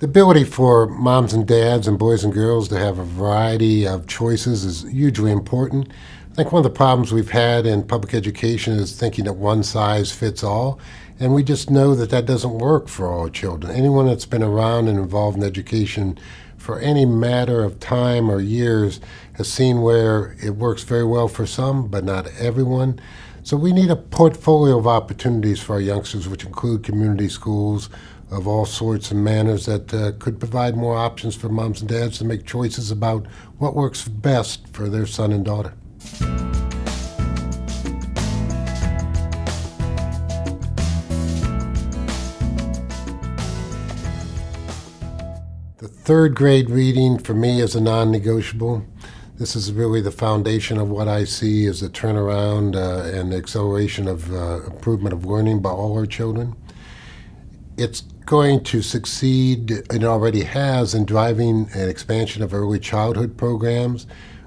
The ability for moms and dads and boys and girls to have a variety of choices is hugely important. I think one of the problems we've had in public education is thinking that one size fits all, and we just know that that doesn't work for all children. Anyone that's been around and involved in education for any matter of time or years has seen where it works very well for some, but not everyone. So we need a portfolio of opportunities for our youngsters, which include community schools of all sorts and manners that could provide more options for moms and dads to make choices about what works best for their son and daughter. The third grade reading for me is a non-negotiable. This is really the foundation of what I see as a turnaround and acceleration of improvement of learning by all our children. It's going to succeed, and already has, in driving an expansion of early childhood programs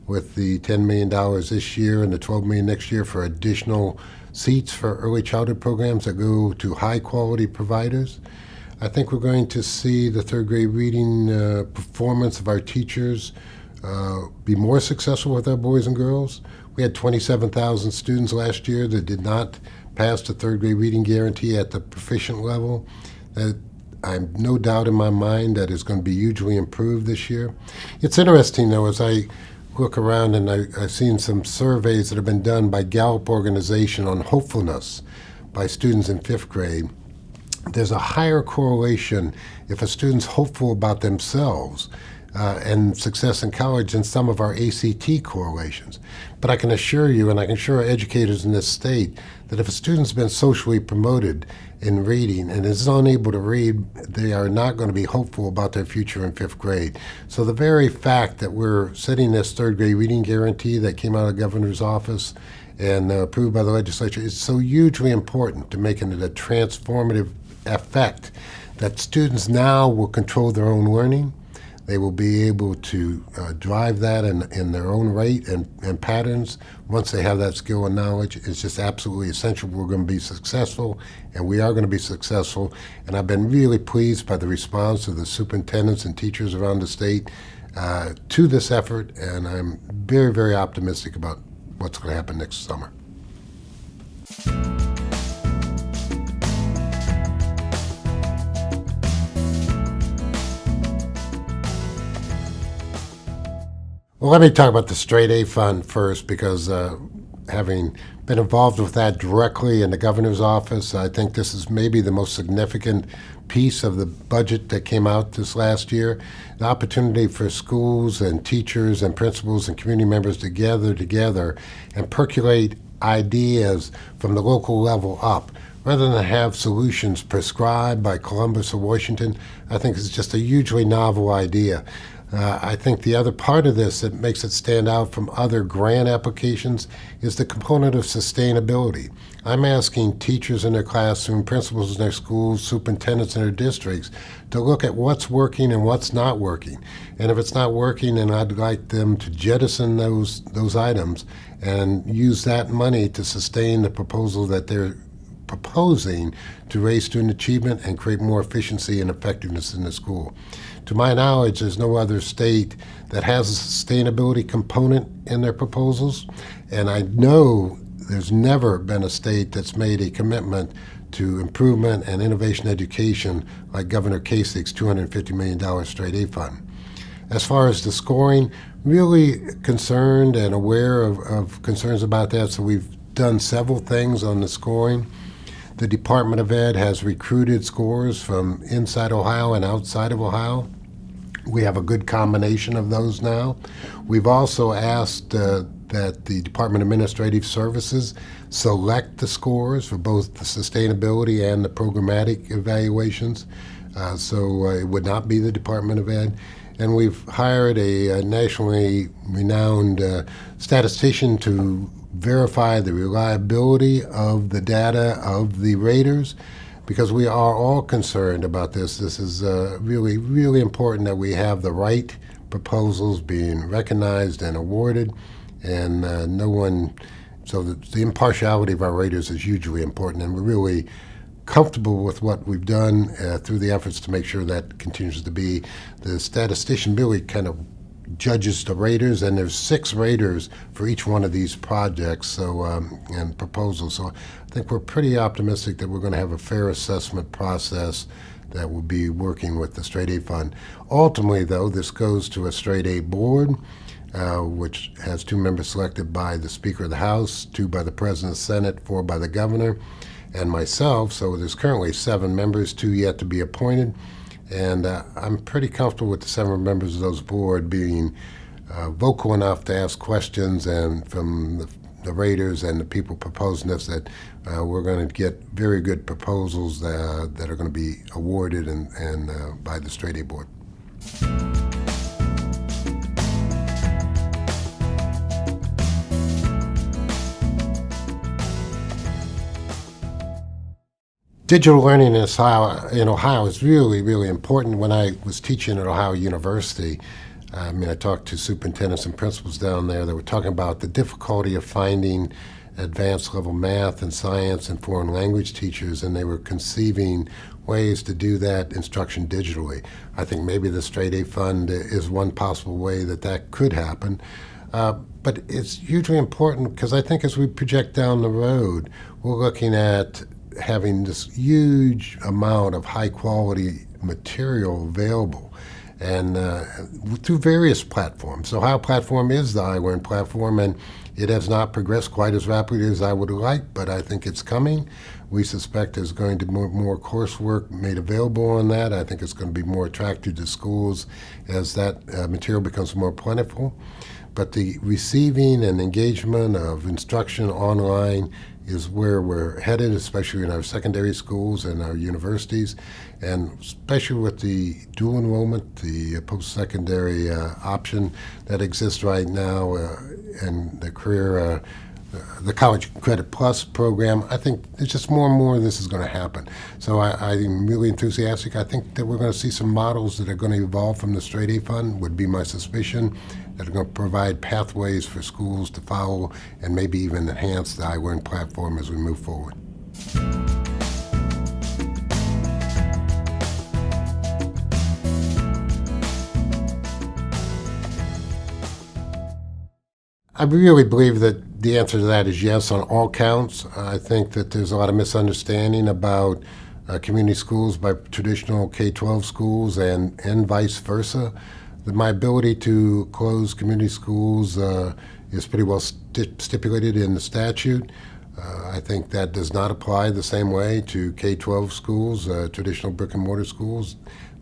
with the $10 million this year and the $12 million next year for additional seats for early childhood programs that go to high-quality providers. I think we're going to see the third grade reading performance of our teachers be more successful with our boys and girls. We had 27,000 students last year that did not pass the third grade reading guarantee at the proficient level. I'm no doubt in my mind that is going to be hugely improved this year. It's interesting, though, as I look around and I've seen some surveys that have been done by Gallup organization on hopefulness by students in fifth grade. There's a higher correlation if a student's hopeful about themselves and success in college than some of our ACT correlations. But I can assure you, and I can assure educators in this state, that if a student's been socially promoted in reading and is unable to read, they are not going to be hopeful about their future in fifth grade. So the very fact that we're setting this third grade reading guarantee that came out of the governor's office and approved by the legislature is so hugely important to making it a transformative effect that students now will control their own learning. They will be able to drive that in their own rate and patterns. Once they have that skill and knowledge, it's just absolutely essential. We're going to be successful, and we are going to be successful. And I've been really pleased by the response of the superintendents and teachers around the state to this effort, and I'm very, very optimistic about what's going to happen next summer. Well, let me talk about the Straight A Fund first, because having been involved with that directly in the governor's office, I think this is maybe the most significant piece of the budget that came out this last year. The opportunity for schools and teachers and principals and community members to gather together and percolate ideas from the local level up. Rather than have solutions prescribed by Columbus or Washington, I think it's just a hugely novel idea. I think the other part of this that makes it stand out from other grant applications is the component of sustainability. I'm asking teachers in their classroom, principals in their schools, superintendents in their districts to look at what's working and what's not working. And if it's not working, then I'd like them to jettison those items and use that money to sustain the proposal that they're proposing to raise student achievement and create more efficiency and effectiveness in the school. To my knowledge, there's no other state that has a sustainability component in their proposals, and I know there's never been a state that's made a commitment to improvement and innovation education like Governor Kasich's $250 million Straight A Fund. As far as the scoring, really concerned and aware of concerns about that, so we've done several things on the scoring. The Department of Ed has recruited scores from inside Ohio and outside of Ohio. We have a good combination of those now. We've also asked that the Department of Administrative Services select the scores for both the sustainability and the programmatic evaluations. So it would not be the Department of Ed. And we've hired a nationally renowned statistician to verify the reliability of the data of the raters, because we are all concerned about this. This is really, really important that we have the right proposals being recognized and awarded, and so the impartiality of our raters is hugely important, and we're really comfortable with what we've done through the efforts to make sure that continues to be. The statistician really kind of judges the raters, and there's 6 raters for each one of these projects, so and proposals. So I think we're pretty optimistic that we're going to have a fair assessment process that will be working with the Straight A Fund. Ultimately, though, this goes to a Straight A board, which has 2 members selected by the Speaker of the House, 2 by the President of the Senate, 4 by the Governor, and myself. So there's currently 7 members, 2 yet to be appointed. And I'm pretty comfortable with the 7 members of those board being vocal enough to ask questions, and from the raters and the people proposing this, that we're going to get very good proposals that are going to be awarded and by the Straight A board. Digital learning in Ohio is really, really important. When I was teaching at Ohio University, I talked to superintendents and principals down there that were talking about the difficulty of finding advanced level math and science and foreign language teachers, and they were conceiving ways to do that instruction digitally. I think maybe the Straight A Fund is one possible way that could happen. But it's hugely important because I think as we project down the road, we're looking at having this huge amount of high quality material available, and through various platforms. Ohio platform is the iLearn platform, and it has not progressed quite as rapidly as I would like, but I think it's coming. We suspect there's going to be more coursework made available on that. I think it's going to be more attractive to schools as that material becomes more plentiful. But the receiving and engagement of instruction online is where we're headed, especially in our secondary schools and our universities, and especially with the dual enrollment, the post-secondary option that exists right now, and the College Credit Plus program. I think it's just more and more of this is going to happen. So I'm really enthusiastic. I think that we're going to see some models that are going to evolve from the Straight A Fund, would be my suspicion, that are going to provide pathways for schools to follow and maybe even enhance the iLearn platform as we move forward. I really believe that the answer to that is yes on all counts. I think that there's a lot of misunderstanding about community schools by traditional K-12 schools and vice versa. My ability to close community schools is pretty well stipulated in the statute. I think that does not apply the same way to K-12 schools, traditional brick and mortar schools.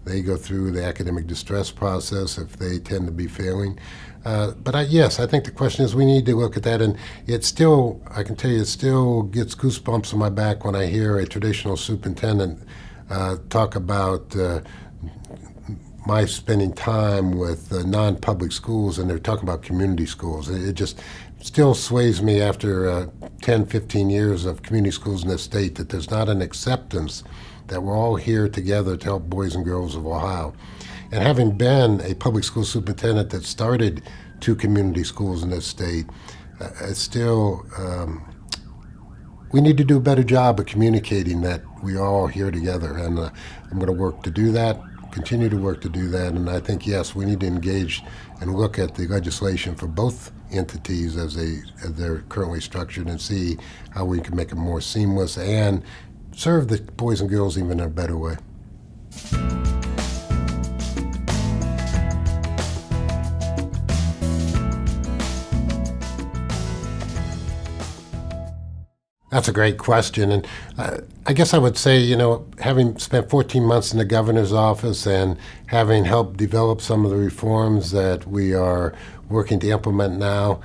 They go through the academic distress process if they tend to be failing. Yes, I think the question is we need to look at that, and it still, I can tell you, it still gets goosebumps on my back when I hear a traditional superintendent talk about my spending time with non-public schools, and they're talking about community schools. It just still sways me after 10, 15 years of community schools in this state that there's not an acceptance that we're all here together to help boys and girls of Ohio. And having been a public school superintendent that started 2 community schools in this state, we need to do a better job of communicating that we are all here together. And I'm going to work to do that, continue to work to do that. And I think, yes, we need to engage and look at the legislation for both entities as they're currently structured, and see how we can make them more seamless and serve the boys and girls even in a better way. That's a great question, and I guess I would say, having spent 14 months in the governor's office and having helped develop some of the reforms that we are working to implement now,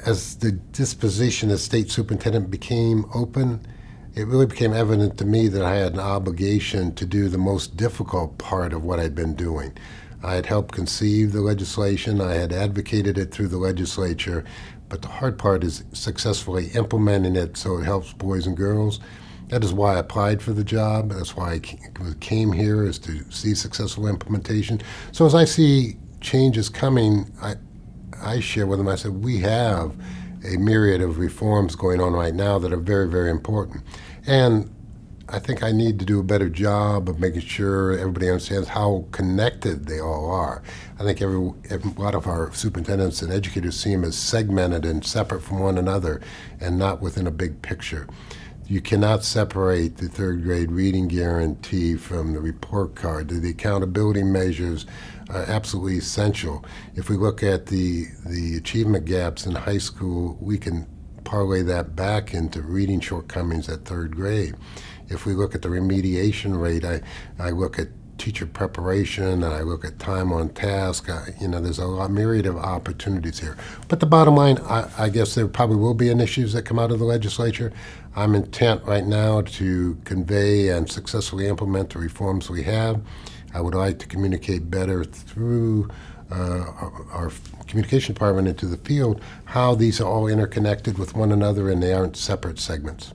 as the disposition as state superintendent became open, it really became evident to me that I had an obligation to do the most difficult part of what I'd been doing. I had helped conceive the legislation, I had advocated it through the legislature, but the hard part is successfully implementing it so it helps boys and girls. That is why I applied for the job. That's why I came here, is to see successful implementation. So as I see changes coming, I share with them, I said, we have a myriad of reforms going on right now that are very, very important. And I think I need to do a better job of making sure everybody understands how connected they all are. I think a lot of our superintendents and educators see them as segmented and separate from one another and not within a big picture. You cannot separate the third grade reading guarantee from the report card. The accountability measures are absolutely essential. If we look at the achievement gaps in high school, we can parlay that back into reading shortcomings at third grade. If we look at the remediation rate, I look at teacher preparation and I look at time on task. There's a myriad of opportunities here. But the bottom line, I guess there probably will be initiatives that come out of the legislature. I'm intent right now to convey and successfully implement the reforms we have. I would like to communicate better through our communication department into the field how these are all interconnected with one another and they aren't separate segments.